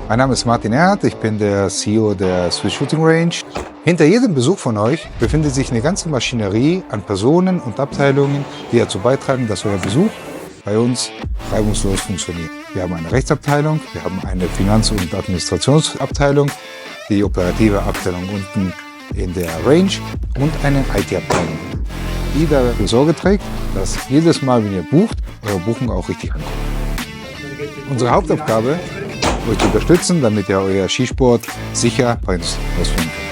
Mein Name ist Martin Erhardt, ich bin der CEO der Swiss Shooting Range. Hinter jedem Besuch von euch befindet sich eine ganze Maschinerie an Personen und Abteilungen, die dazu beitragen, dass euer Besuch bei uns reibungslos funktioniert. Wir haben eine Rechtsabteilung, wir haben eine Finanz- und Administrationsabteilung, die operative Abteilung unten in der Range und eine IT-Abteilung, die dafür Sorge trägt, dass jedes Mal, wenn ihr bucht, eure Buchung auch richtig ankommt. Unsere Hauptaufgabe, euch zu unterstützen, damit ihr euer Skisport sicher bei uns ausführen könnt.